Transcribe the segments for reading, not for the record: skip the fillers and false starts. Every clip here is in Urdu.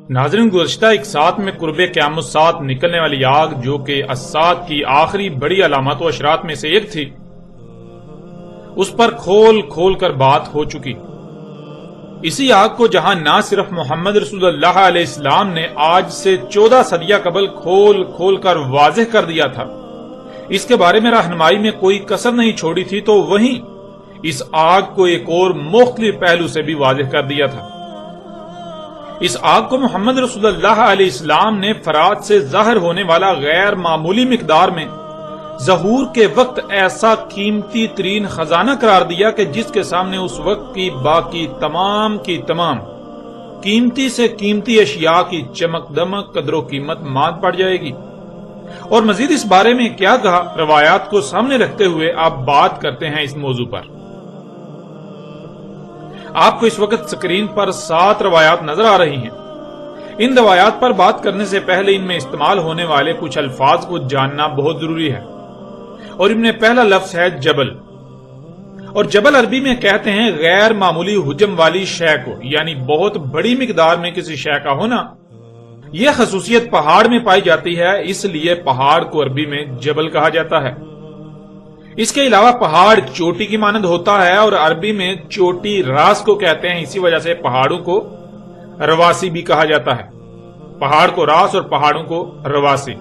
ناظرین، گزشتہ ایک ساتھ میں قرب قیامت ساتھ نکلنے والی آگ، جو کہ الساعۃ کی آخری بڑی علامات و اشراط میں سے ایک تھی، اس پر کھول کھول کر بات ہو چکی۔ اسی آگ کو جہاں نہ صرف محمد رسول اللہ علیہ السلام نے آج سے 14 صدیہ قبل کھول کھول کر واضح کر دیا تھا، اس کے بارے میں رہنمائی میں کوئی کسر نہیں چھوڑی تھی، تو وہیں اس آگ کو ایک اور مختلف پہلو سے بھی واضح کر دیا تھا۔ اس آگ کو محمد رسول اللہ علیہ السلام نے فرات سے ظاہر ہونے والا غیر معمولی مقدار میں ظہور کے وقت ایسا قیمتی ترین خزانہ قرار دیا کہ جس کے سامنے اس وقت کی باقی تمام کی تمام قیمتی سے قیمتی اشیاء کی چمک دمک قدر و قیمت ماند پڑ جائے گی۔ اور مزید اس بارے میں کیا کہا، روایات کو سامنے رکھتے ہوئے آپ بات کرتے ہیں اس موضوع پر۔ آپ کو اس وقت سکرین پر 7 روایات نظر آ رہی ہیں۔ ان روایات پر بات کرنے سے پہلے ان میں استعمال ہونے والے کچھ الفاظ کو جاننا بہت ضروری ہے، اور ان میں پہلا لفظ ہے جبل، اور جبل عربی میں کہتے ہیں غیر معمولی حجم والی شے کو، یعنی بہت بڑی مقدار میں کسی شے کا ہونا۔ یہ خصوصیت پہاڑ میں پائی جاتی ہے، اس لیے پہاڑ کو عربی میں جبل کہا جاتا ہے۔ اس کے علاوہ پہاڑ چوٹی کی مانند ہوتا ہے، اور عربی میں چوٹی راس کو کہتے ہیں، اسی وجہ سے پہاڑوں کو رواسی بھی کہا جاتا ہے۔ پہاڑ کو راس اور پہاڑوں کو رواسی۔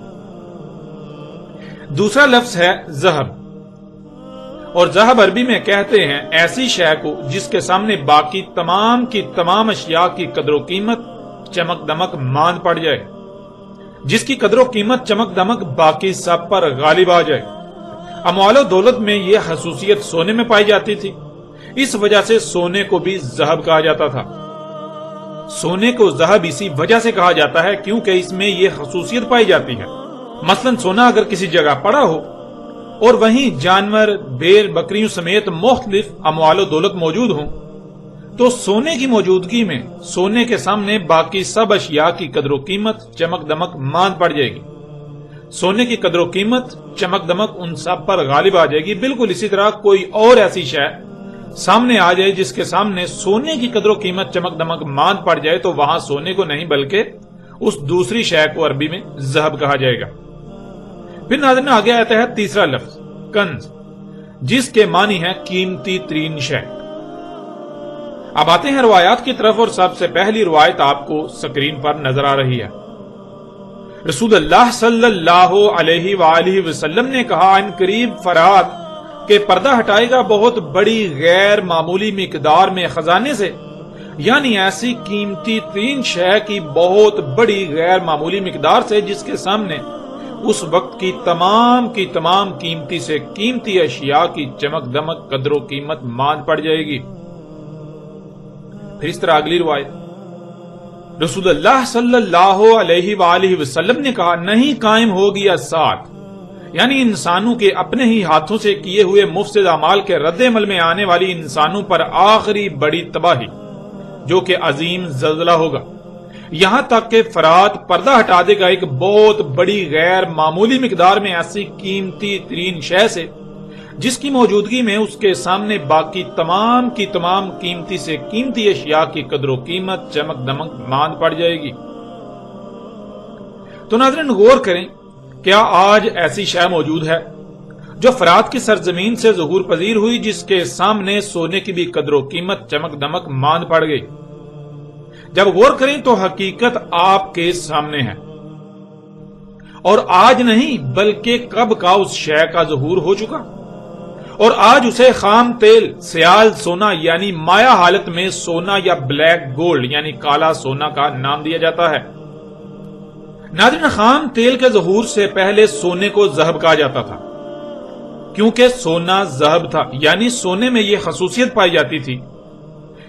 دوسرا لفظ ہے ذہب، اور ذہب عربی میں کہتے ہیں ایسی شے کو جس کے سامنے باقی تمام کی تمام اشیاء کی قدر و قیمت چمک دمک ماند پڑ جائے، جس کی قدر و قیمت چمک دمک باقی سب پر غالب آ جائے۔ اموال و دولت میں یہ خصوصیت سونے میں پائی جاتی تھی، اس وجہ سے سونے کو بھی ذہب کہا جاتا تھا۔ سونے کو ذہب اسی وجہ سے کہا جاتا ہے کیونکہ اس میں یہ خصوصیت پائی جاتی ہے۔ مثلا سونا اگر کسی جگہ پڑا ہو اور وہیں جانور، بھیڑ بکریوں سمیت مختلف اموال و دولت موجود ہوں، تو سونے کی موجودگی میں سونے کے سامنے باقی سب اشیاء کی قدر و قیمت چمک دمک ماند پڑ جائے گی۔ سونے کی قدر و قیمت چمک دمک ان سب پر غالب آ جائے گی۔ بالکل اسی طرح کوئی اور ایسی شے سامنے آ جائے جس کے سامنے سونے کی قدر و قیمت چمک دمک ماند پڑ جائے، تو وہاں سونے کو نہیں بلکہ اس دوسری شے کو عربی میں ذہب کہا جائے گا۔ پھر ناظرین آگے آتا ہے تیسرا لفظ کنز، جس کے معنی ہے قیمتی ترین شے۔ اب آتے ہیں روایات کی طرف، اور سب سے پہلی روایت آپ کو سکرین پر نظر آ رہی ہے۔ رسول اللہ صلی اللہ علیہ وآلہ وسلم نے کہا، ان قریب فرات کے پردہ ہٹائے گا بہت بڑی غیر معمولی مقدار میں خزانے سے، یعنی ایسی قیمتی ترین شے کی بہت بڑی غیر معمولی مقدار سے جس کے سامنے اس وقت کی تمام قیمتی سے قیمتی اشیاء کی چمک دمک قدر و قیمت ماند پڑ جائے گی۔ پھر اس طرح اگلی روایت، رسول اللہ صلی اللہ علیہ وآلہ وسلم نے کہا، نہیں قائم ہوگی الساعۃ، یعنی انسانوں کے اپنے ہی ہاتھوں سے کیے ہوئے مفسد اعمال کے رد عمل میں آنے والی انسانوں پر آخری بڑی تباہی، جو کہ عظیم زلزلہ ہوگا، یہاں تک کہ فرات پردہ ہٹا دے گا ایک بہت بڑی غیر معمولی مقدار میں ایسی قیمتی ترین شے سے جس کی موجودگی میں اس کے سامنے باقی تمام کی تمام قیمتی سے قیمتی اشیاء کی قدر و قیمت چمک دمک ماند پڑ جائے گی۔ تو ناظرین غور کریں، کیا آج ایسی شے موجود ہے جو فرات کی سرزمین سے ظہور پذیر ہوئی، جس کے سامنے سونے کی بھی قدر و قیمت چمک دمک ماند پڑ گئی؟ جب غور کریں تو حقیقت آپ کے سامنے ہے، اور آج نہیں بلکہ کب کا اس شے کا ظہور ہو چکا، اور آج اسے خام تیل سیال سونا یعنی مایا حالت میں سونا یا بلیک گولڈ یعنی کالا سونا کا نام دیا جاتا ہے۔ ناظرین خام تیل کے ظہور سے پہلے سونے کو ذہب کہا جاتا تھا، کیونکہ سونا ذہب تھا، یعنی سونے میں یہ خصوصیت پائی جاتی تھی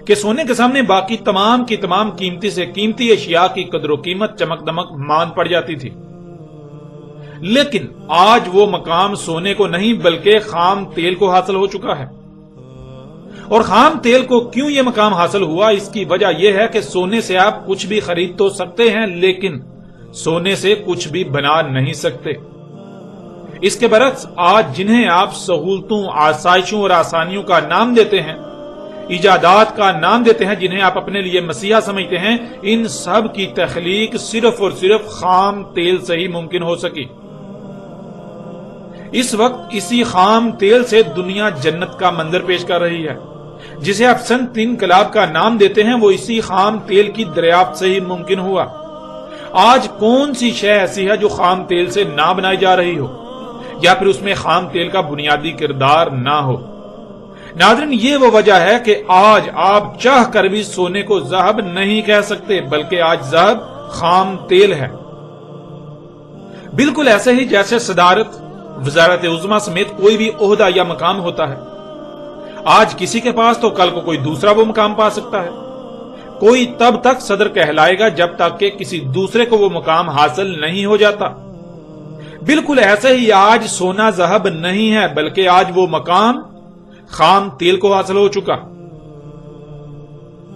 کہ سونے کے سامنے باقی تمام کی تمام قیمتی سے قیمتی اشیاء کی قدر و قیمت چمک دمک ماند پڑ جاتی تھی۔ لیکن آج وہ مقام سونے کو نہیں بلکہ خام تیل کو حاصل ہو چکا ہے۔ اور خام تیل کو کیوں یہ مقام حاصل ہوا؟ اس کی وجہ یہ ہے کہ سونے سے آپ کچھ بھی خرید تو سکتے ہیں، لیکن سونے سے کچھ بھی بنا نہیں سکتے۔ اس کے برعکس آج جنہیں آپ سہولتوں، آسائشوں اور آسانیوں کا نام دیتے ہیں، ایجادات کا نام دیتے ہیں، جنہیں آپ اپنے لیے مسیحا سمجھتے ہیں، ان سب کی تخلیق صرف اور صرف خام تیل سے ہی ممکن ہو سکی۔ اس وقت اسی خام تیل سے دنیا جنت کا منظر پیش کر رہی ہے۔ جسے آپ صنعتی انقلاب کا نام دیتے ہیں، وہ اسی خام تیل کی دریافت سے ہی ممکن ہوا۔ آج کون سی شے ایسی ہے جو خام تیل سے نہ بنائی جا رہی ہو، یا پھر اس میں خام تیل کا بنیادی کردار نہ ہو؟ ناظرین، یہ وہ وجہ ہے کہ آج آپ چاہ کر بھی سونے کو ذہب نہیں کہہ سکتے، بلکہ آج ذہب خام تیل ہے۔ بالکل ایسے ہی جیسے صدارت، وزارت عظمیٰ سمیت کوئی بھی عہدہ یا مقام ہوتا ہے، آج کسی کے پاس تو کل کو کوئی دوسرا وہ مقام پا سکتا ہے۔ کوئی تب تک صدر کہلائے گا جب تک کہ کسی دوسرے کو وہ مقام حاصل نہیں ہو جاتا۔ بالکل ایسے ہی آج سونا ذہب نہیں ہے، بلکہ آج وہ مقام خام تیل کو حاصل ہو چکا۔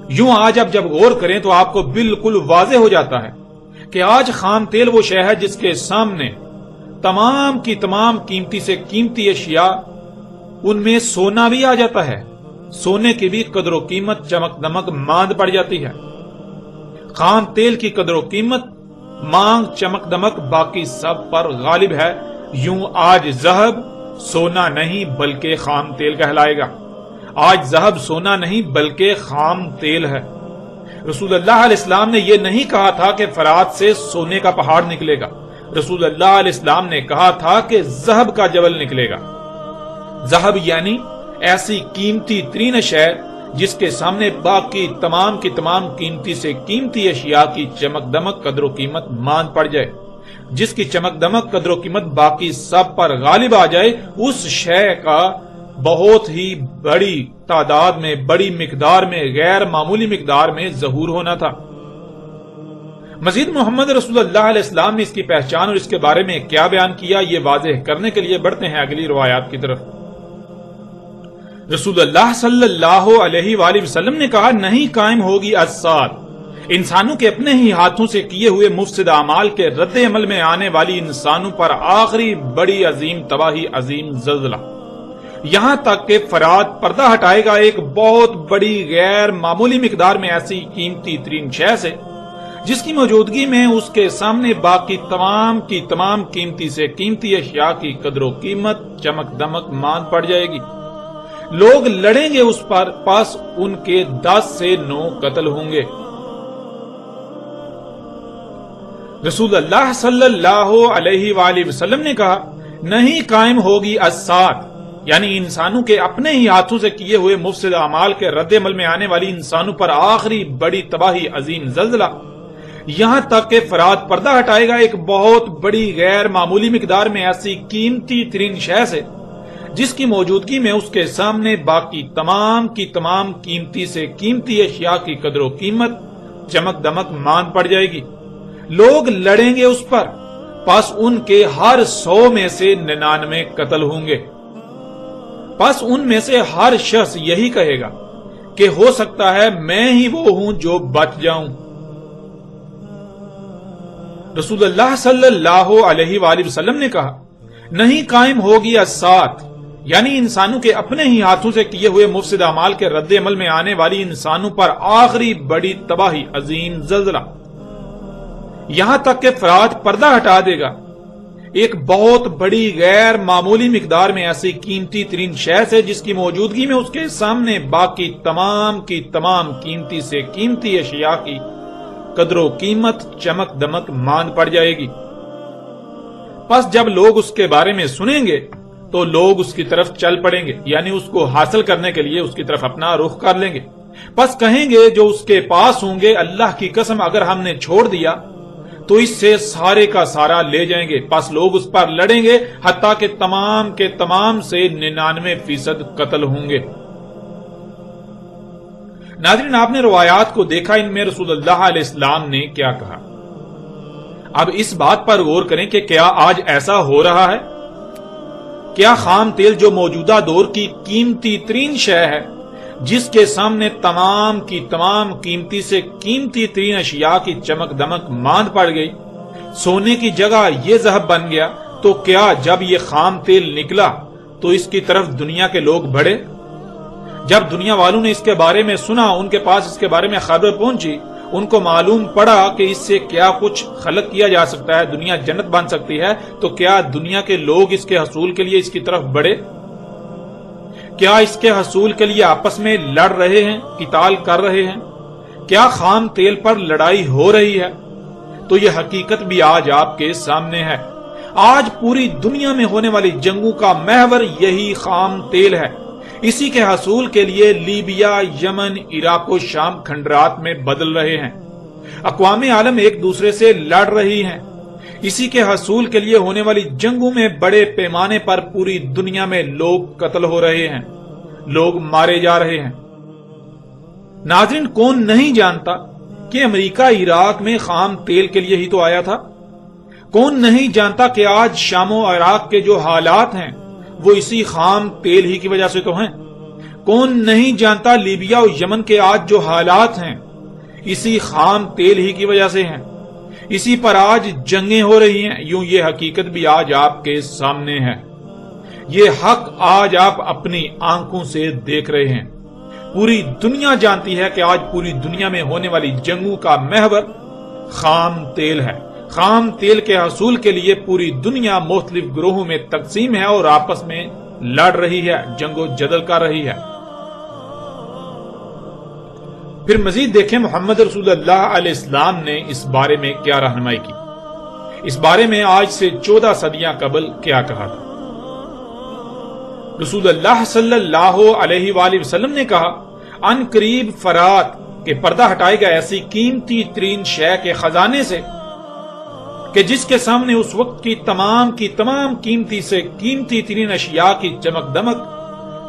یوں آج اب جب غور کریں تو آپ کو بالکل واضح ہو جاتا ہے کہ آج خام تیل وہ شے ہے جس کے سامنے تمام کی تمام قیمتی سے قیمتی اشیاء، ان میں سونا بھی آ جاتا ہے، سونے کی بھی قدر و قیمت چمک دمک ماند پڑ جاتی ہے۔ خام تیل کی قدر و قیمت، مانگ، چمک دمک باقی سب پر غالب ہے۔ یوں آج ذہب سونا نہیں بلکہ خام تیل کہلائے گا۔ آج ذہب سونا نہیں بلکہ خام تیل ہے۔ رسول اللہ علیہ السلام نے یہ نہیں کہا تھا کہ فرات سے سونے کا پہاڑ نکلے گا۔ رسول اللہ علیہ السلام نے کہا تھا کہ ذہب کا جبل نکلے گا۔ ذہب یعنی ایسی قیمتی ترین شے جس کے سامنے باقی تمام کی تمام قیمتی سے قیمتی اشیاء کی چمک دمک قدر و قیمت ماند پڑ جائے، جس کی چمک دمک قدر و قیمت باقی سب پر غالب آ جائے، اس شے کا بہت ہی بڑی تعداد میں، بڑی مقدار میں، غیر معمولی مقدار میں ظہور ہونا تھا۔ مزید محمد رسول اللہ علیہ السلام نے اس کی پہچان اور اس کے بارے میں کیا بیان کیا، یہ واضح کرنے کے لیے بڑھتے ہیں اگلی روایات کی طرف۔ رسول اللہ صلی اللہ علیہ وآلہ وسلم نے کہا، نہیں قائم ہوگی الساعۃ، انسانوں کے اپنے ہی ہاتھوں سے کیے ہوئے مفسد اعمال کے رد عمل میں آنے والی انسانوں پر آخری بڑی عظیم تباہی، عظیم زلزلہ، یہاں تک کہ فرات پردہ ہٹائے گا ایک بہت بڑی غیر معمولی مقدار میں ایسی قیمتی ترین شے سے جس کی موجودگی میں اس کے سامنے باقی تمام کی تمام قیمتی سے قیمتی اشیاء کی قدر و قیمت چمک دمک ماند پڑ جائے گی۔ لوگ لڑیں گے اس پر، پس ان کے 10 سے 9 قتل ہوں گے۔ رسول اللہ صلی اللہ علیہ وآلہ وسلم نے کہا، نہیں قائم ہوگی الساعۃ، یعنی انسانوں کے اپنے ہی ہاتھوں سے کیے ہوئے مفسد اعمال کے رد عمل میں آنے والی انسانوں پر آخری بڑی تباہی، عظیم زلزلہ، یہاں تک کہ فرات پردہ ہٹائے گا ایک بہت بڑی غیر معمولی مقدار میں ایسی قیمتی ترین شے سے جس کی موجودگی میں اس کے سامنے باقی تمام کی تمام قیمتی سے قیمتی اشیاء کی قدر و قیمت چمک دمک ماند پڑ جائے گی۔ لوگ لڑیں گے اس پر، پس ان کے ہر 100 میں سے 99 قتل ہوں گے۔ پس ان میں سے ہر شخص یہی کہے گا کہ ہو سکتا ہے میں ہی وہ ہوں جو بچ جاؤں۔ رسول اللہ صلی اللہ علیہ وآلہ وسلم نے کہا، نہیں قائم ہوگی الساعۃ، یعنی انسانوں کے اپنے ہی ہاتھوں سے کیے ہوئے مفسد اعمال کے رد عمل میں آنے والی انسانوں پر آخری بڑی تباہی، عظیم زلزلہ، یہاں تک کہ فرات پردہ ہٹا دے گا ایک بہت بڑی غیر معمولی مقدار میں ایسی قیمتی ترین شے سے جس کی موجودگی میں اس کے سامنے باقی تمام کی تمام قیمتی سے قیمتی اشیاء کی قدر و قیمت چمک دمک ماند پڑ جائے گی۔ پس جب لوگ اس کے بارے میں سنیں گے تو لوگ اس کی طرف چل پڑیں گے، یعنی اس کو حاصل کرنے کے لیے اس کی طرف اپنا رخ کر لیں گے۔ پس کہیں گے جو اس کے پاس ہوں گے، اللہ کی قسم اگر ہم نے چھوڑ دیا تو اس سے سارے کا سارا لے جائیں گے۔ پس لوگ اس پر لڑیں گے حتیٰ کہ تمام کے تمام سے 99% قتل ہوں گے۔ ناظرین، آپ نے روایات کو دیکھا، ان میں رسول اللہ علیہ السلام نے کیا کہا۔ اب اس بات پر غور کریں کہ کیا آج ایسا ہو رہا ہے؟ کیا خام تیل جو موجودہ دور کی قیمتی ترین شے ہے، جس کے سامنے تمام کی تمام قیمتی سے قیمتی ترین اشیاء کی چمک دمک ماند پڑ گئی، سونے کی جگہ یہ ذهب بن گیا، تو کیا جب یہ خام تیل نکلا تو اس کی طرف دنیا کے لوگ بڑھے؟ جب دنیا والوں نے اس کے بارے میں سنا، ان کے پاس اس کے بارے میں خبر پہنچی، ان کو معلوم پڑا کہ اس سے کیا کچھ خلق کیا جا سکتا ہے، دنیا جنت بن سکتی ہے، تو کیا دنیا کے لوگ اس کے حصول کے لیے اس کی طرف بڑھے؟ کیا اس کے حصول کے لیے آپس میں لڑ رہے ہیں، قتال کر رہے ہیں؟ کیا خام تیل پر لڑائی ہو رہی ہے؟ تو یہ حقیقت بھی آج آپ کے سامنے ہے۔ آج پوری دنیا میں ہونے والی جنگوں کا محور یہی خام تیل ہے۔ اسی کے حصول کے لیے لیبیا، یمن، عراق و شام کھنڈرات میں بدل رہے ہیں، اقوام عالم ایک دوسرے سے لڑ رہی ہیں۔ اسی کے حصول کے لیے ہونے والی جنگوں میں بڑے پیمانے پر پوری دنیا میں لوگ قتل ہو رہے ہیں، لوگ مارے جا رہے ہیں۔ ناظرین، کون نہیں جانتا کہ امریکہ عراق میں خام تیل کے لیے ہی تو آیا تھا؟ کون نہیں جانتا کہ آج شام و عراق کے جو حالات ہیں وہ اسی خام تیل ہی کی وجہ سے تو ہیں؟ کون نہیں جانتا لیبیا اور یمن کے آج جو حالات ہیں اسی خام تیل ہی کی وجہ سے ہیں؟ اسی پر آج جنگیں ہو رہی ہیں۔ یوں یہ حقیقت بھی آج آپ کے سامنے ہے، یہ حق آج آپ اپنی آنکھوں سے دیکھ رہے ہیں۔ پوری دنیا جانتی ہے کہ آج پوری دنیا میں ہونے والی جنگوں کا محور خام تیل ہے۔ خام تیل کے حصول کے لیے پوری دنیا مختلف گروہوں میں تقسیم ہے اور آپس میں لڑ رہی ہے، جنگ و جدل کر رہی ہے۔ پھر مزید دیکھیں محمد رسول اللہ علیہ السلام نے اس بارے میں کیا رہنمائی کی، اس بارے میں آج سے 14 صدیاں قبل کیا کہا تھا۔ رسول اللہ صلی اللہ علیہ وآلہ وسلم نے کہا، ان قریب فرات کے پردہ ہٹائے گا ایسی قیمتی ترین شے کے خزانے سے کہ جس کے سامنے اس وقت کی تمام قیمتی سے قیمتی ترین اشیاء کی چمک دمک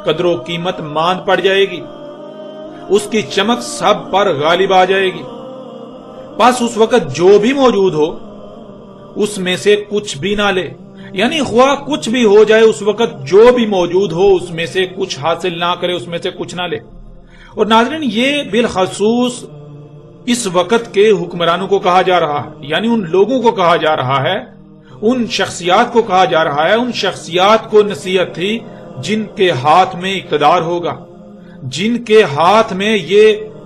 قدر و قیمت ماند پڑ جائے گی، اس کی چمک سب پر غالب آ جائے گی۔ بس اس وقت جو بھی موجود ہو اس میں سے کچھ بھی نہ لے، یعنی خواہ کچھ بھی ہو جائے، اس وقت جو بھی موجود ہو اس میں سے کچھ حاصل نہ کرے، اس میں سے کچھ نہ لے۔ اور ناظرین، یہ بالخصوص اس وقت کے حکمرانوں کو کہا جا رہا ہے، یعنی ان لوگوں کو کہا جا رہا ہے، ان شخصیات کو کہا جا رہا ہے، ان شخصیات کو نصیحت تھی جن کے ہاتھ میں اقتدار ہوگا، جن کے ہاتھ میں یہ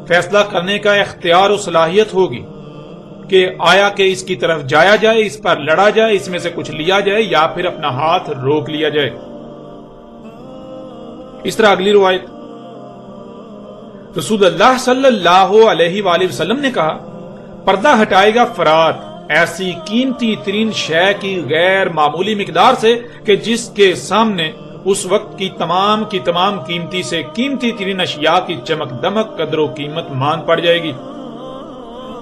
فیصلہ کرنے کا اختیار و صلاحیت ہوگی کہ آیا کہ اس کی طرف جایا جائے، اس پر لڑا جائے، اس میں سے کچھ لیا جائے یا پھر اپنا ہاتھ روک لیا جائے۔ اس طرح اگلی روایت، رسول اللہ صلی اللہ علیہ وآلہ وسلم نے کہا، پردہ ہٹائے گا فرات ایسی قیمتی ترین شے کی غیر معمولی مقدار سے کہ جس کے سامنے اس وقت کی تمام قیمتی سے قیمتی ترین اشیاء کی چمک دمک قدر و قیمت مان پڑ جائے گی۔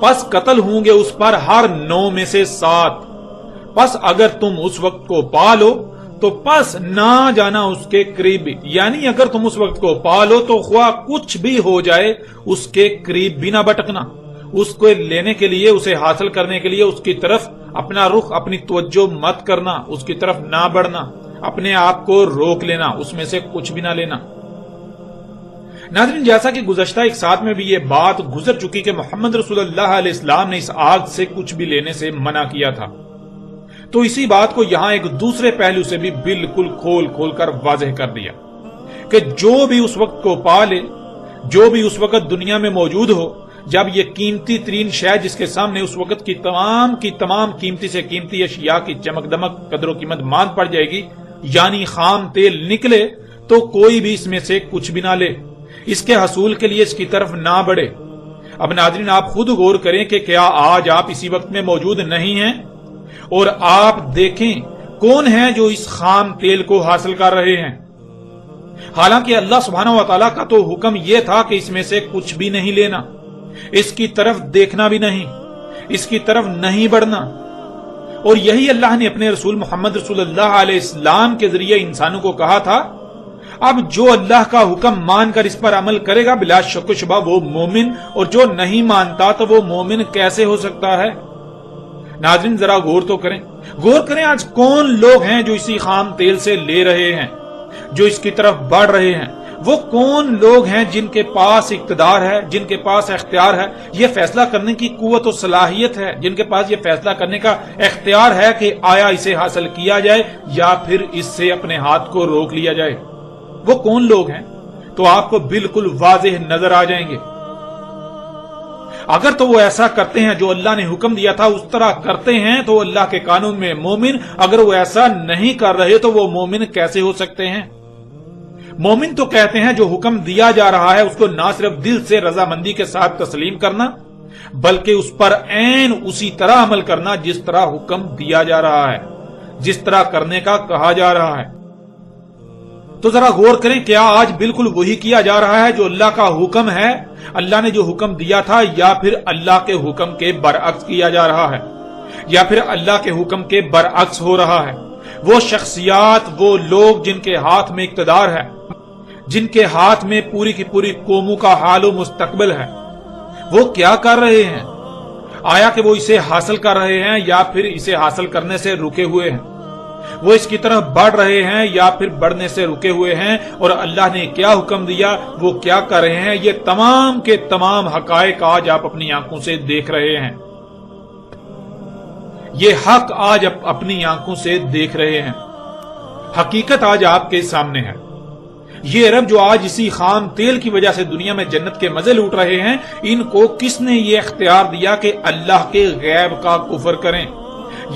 پس قتل ہوں گے اس پر ہر 9 میں سے 7۔ پس اگر تم اس وقت کو پالو تو پس نہ جانا اس کے قریب، یعنی اگر تم اس وقت کو پالو تو خواہ کچھ بھی ہو جائے اس کے قریب بھی نہ بٹکنا، اس کو لینے کے لیے، اسے حاصل کرنے کے لیے اس کی طرف اپنا رخ، اپنی توجہ مت کرنا، اس کی طرف نہ بڑھنا، اپنے آپ کو روک لینا، اس میں سے کچھ بھی نہ لینا۔ ناظرین، جیسا کہ گزشتہ ایک ساتھ میں بھی یہ بات گزر چکی کہ محمد رسول اللہ علیہ السلام نے اس آگ سے کچھ بھی لینے سے منع کیا تھا، تو اسی بات کو یہاں ایک دوسرے پہلو سے بھی بالکل کھول کر واضح کر دیا کہ جو بھی اس وقت کو پالے، جو بھی اس وقت دنیا میں موجود ہو، جب یہ قیمتی ترین شے جس کے سامنے اس وقت کی تمام قیمتی سے قیمتی اشیاء کی چمک دمک قدر و قیمت ماند پڑ جائے گی، یعنی خام تیل نکلے، تو کوئی بھی اس میں سے کچھ بھی نہ لے، اس کے حصول کے لیے اس کی طرف نہ بڑھے۔ اب ناظرین، آپ خود غور کریں کہ کیا آج آپ اسی وقت میں موجود نہیں ہیں؟ اور آپ دیکھیں کون ہیں جو اس خام تیل کو حاصل کر رہے ہیں۔ حالانکہ اللہ سبحانہ و تعالیٰ کا تو حکم یہ تھا کہ اس میں سے کچھ بھی نہیں لینا، اس کی طرف دیکھنا بھی نہیں، اس کی طرف نہیں بڑھنا۔ اور یہی اللہ نے اپنے رسول محمد رسول اللہ علیہ السلام کے ذریعے انسانوں کو کہا تھا، اب جو اللہ کا حکم مان کر اس پر عمل کرے گا بلا شک و شبہ وہ مومن، اور جو نہیں مانتا تو وہ مومن کیسے ہو سکتا ہے؟ ناظرین، ذرا غور تو کریں، آج کون لوگ ہیں جو اسی خام تیل سے لے رہے ہیں، جو اس کی طرف بڑھ رہے ہیں؟ وہ کون لوگ ہیں جن کے پاس اقتدار ہے، جن کے پاس اختیار ہے، یہ فیصلہ کرنے کی قوت و صلاحیت ہے، جن کے پاس یہ فیصلہ کرنے کا اختیار ہے کہ آیا اسے حاصل کیا جائے یا پھر اس سے اپنے ہاتھ کو روک لیا جائے؟ وہ کون لوگ ہیں؟ تو آپ کو بالکل واضح نظر آ جائیں گے۔ اگر تو وہ ایسا کرتے ہیں جو اللہ نے حکم دیا تھا اس طرح کرتے ہیں تو اللہ کے قانون میں مومن، اگر وہ ایسا نہیں کر رہے تو وہ مومن کیسے ہو سکتے ہیں؟ مومن تو کہتے ہیں جو حکم دیا جا رہا ہے اس کو نہ صرف دل سے رضامندی کے ساتھ تسلیم کرنا بلکہ اس پر عین اسی طرح عمل کرنا جس طرح حکم دیا جا رہا ہے، جس طرح کرنے کا کہا جا رہا ہے۔ تو ذرا غور کریں، کیا آج بالکل وہی کیا جا رہا ہے جو اللہ کا حکم ہے، اللہ نے جو حکم دیا تھا، یا پھر اللہ کے حکم کے برعکس کیا جا رہا ہے، یا پھر اللہ کے حکم کے برعکس ہو رہا ہے؟ وہ شخصیات، وہ لوگ جن کے ہاتھ میں اقتدار ہے، جن کے ہاتھ میں پوری کی پوری قوموں کا حال و مستقبل ہے، وہ کیا کر رہے ہیں؟ آیا کہ وہ اسے حاصل کر رہے ہیں یا پھر اسے حاصل کرنے سے رکے ہوئے ہیں؟ وہ اس کی طرف بڑھ رہے ہیں یا پھر بڑھنے سے رکے ہوئے ہیں؟ اور اللہ نے کیا حکم دیا وہ کیا کر رہے ہیں؟ یہ تمام کے تمام حقائق آج آپ اپنی آنکھوں سے دیکھ رہے ہیں، یہ حق آج آپ اپنی آنکھوں سے دیکھ رہے ہیں، حقیقت آج آپ کے سامنے ہے۔ یہ عرب جو آج اسی خام تیل کی وجہ سے دنیا میں جنت کے مزے لوٹ رہے ہیں، ان کو کس نے یہ اختیار دیا کہ اللہ کے غیب کا کفر کریں،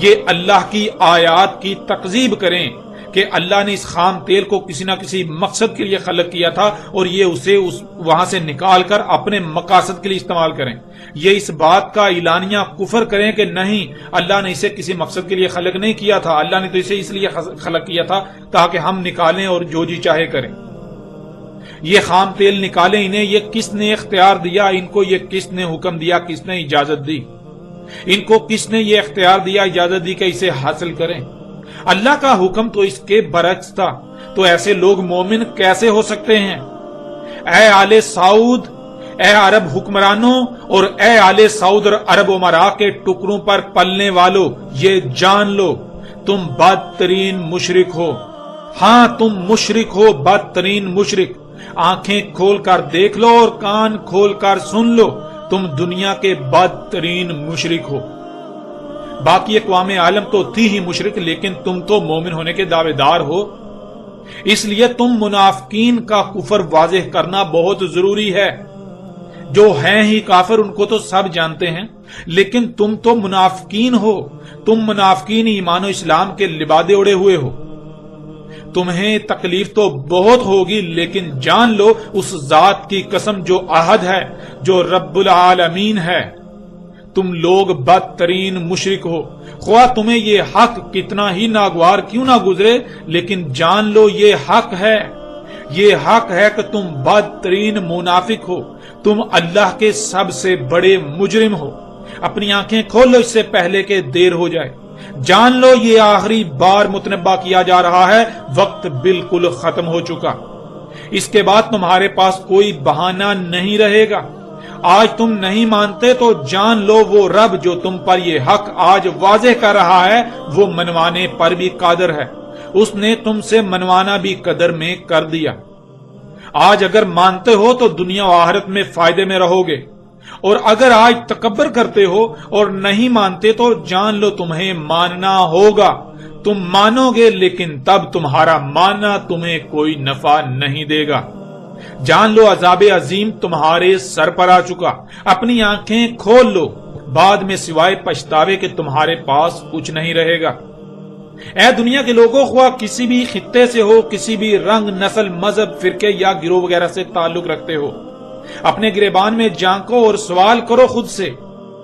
یہ اللہ کی آیات کی تکذیب کریں کہ اللہ نے اس خام تیل کو کسی نہ کسی مقصد کے لیے خلق کیا تھا اور یہ اسے وہاں سے نکال کر اپنے مقاصد کے لیے استعمال کریں؟ یہ اس بات کا اعلانیہ کفر کریں کہ نہیں، اللہ نے اسے کسی مقصد کے لیے خلق نہیں کیا تھا، اللہ نے تو اسے اس لیے خلق کیا تھا تاکہ ہم نکالیں اور جو جی چاہے کریں۔ یہ خام تیل نکالیں، انہیں یہ کس نے اختیار دیا؟ ان کو یہ کس نے حکم دیا؟ کس نے اجازت دی؟ ان کو کس نے یہ اختیار دیا، اجازت دی کہ اسے حاصل کریں؟ اللہ کا حکم تو اس کے برعکس تھا، تو ایسے لوگ مومن کیسے ہو سکتے ہیں؟ اے آل سعود، اے عرب حکمرانوں اور اے آل سعود اور عرب امراء کے ٹکڑوں پر پلنے والوں، یہ جان لو تم بدترین مشرک ہو۔ ہاں تم مشرک ہو، بدترین مشرک۔ آنکھیں کھول کر دیکھ لو اور کان کھول کر سن لو، تم دنیا کے بدترین مشرک ہو۔ باقی اقوام عالم تو تھی ہی مشرک، لیکن تم تو مومن ہونے کے دعوے دار ہو، اس لیے تم منافقین کا کفر واضح کرنا بہت ضروری ہے۔ جو ہیں ہی کافر ان کو تو سب جانتے ہیں، لیکن تم تو منافقین ہو، تم منافقین ایمان و اسلام کے لبادے اڑے ہوئے ہو۔ تمہیں تکلیف تو بہت ہوگی، لیکن جان لو اس ذات کی قسم جو احد ہے، جو رب العالمین ہے، تم لوگ بدترین مشرک ہو۔ خواہ تمہیں یہ حق کتنا ہی ناگوار کیوں نہ گزرے، لیکن جان لو یہ حق ہے، یہ حق ہے کہ تم بدترین منافق ہو، تم اللہ کے سب سے بڑے مجرم ہو۔ اپنی آنکھیں کھولو اس سے پہلے کہ دیر ہو جائے۔ جان لو یہ آخری بار متنبہ کیا جا رہا ہے، وقت بالکل ختم ہو چکا، اس کے بعد تمہارے پاس کوئی بہانہ نہیں رہے گا۔ آج تم نہیں مانتے تو جان لو وہ رب جو تم پر یہ حق آج واضح کر رہا ہے وہ منوانے پر بھی قادر ہے، اس نے تم سے منوانا بھی قدر میں کر دیا۔ آج اگر مانتے ہو تو دنیا و آخرت میں فائدے میں رہو گے، اور اگر آج تکبر کرتے ہو اور نہیں مانتے تو جان لو تمہیں ماننا ہوگا۔ تم مانو گے لیکن تب تمہارا ماننا تمہیں کوئی نفع نہیں دے گا۔ جان لو عذاب عظیم تمہارے سر پر آ چکا۔ اپنی آنکھیں کھول لو، بعد میں سوائے پچھتاوے کے تمہارے پاس کچھ نہیں رہے گا۔ اے دنیا کے لوگوں، خواہ کسی بھی خطے سے ہو، کسی بھی رنگ، نسل، مذہب، فرقے یا گروہ وغیرہ سے تعلق رکھتے ہو، اپنے گریبان میں جھانکو اور سوال کرو خود سے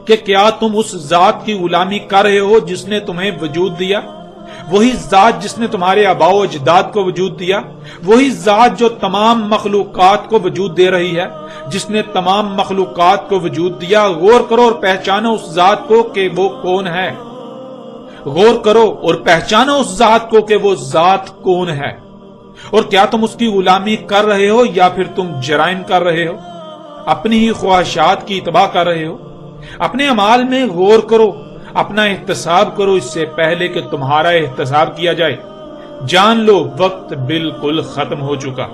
کہ کیا تم اس ذات کی غلامی کر رہے ہو جس نے تمہیں وجود دیا؟ وہی ذات جس نے تمہارے آباء و اجداد کو وجود دیا، وہی ذات جو تمام مخلوقات کو وجود دے رہی ہے، جس نے تمام مخلوقات کو وجود دیا۔ غور کرو اور پہچانو اس ذات کو کہ وہ کون ہے۔ غور کرو اور پہچانو اس ذات کو کہ وہ ذات کون ہے، اور کیا تم اس کی غلامی کر رہے ہو یا پھر تم جرائم کر رہے ہو، اپنی ہی خواہشات کی اتباع کر رہے ہو؟ اپنے اعمال میں غور کرو، اپنا احتساب کرو اس سے پہلے کہ تمہارا احتساب کیا جائے۔ جان لو وقت بالکل ختم ہو چکا۔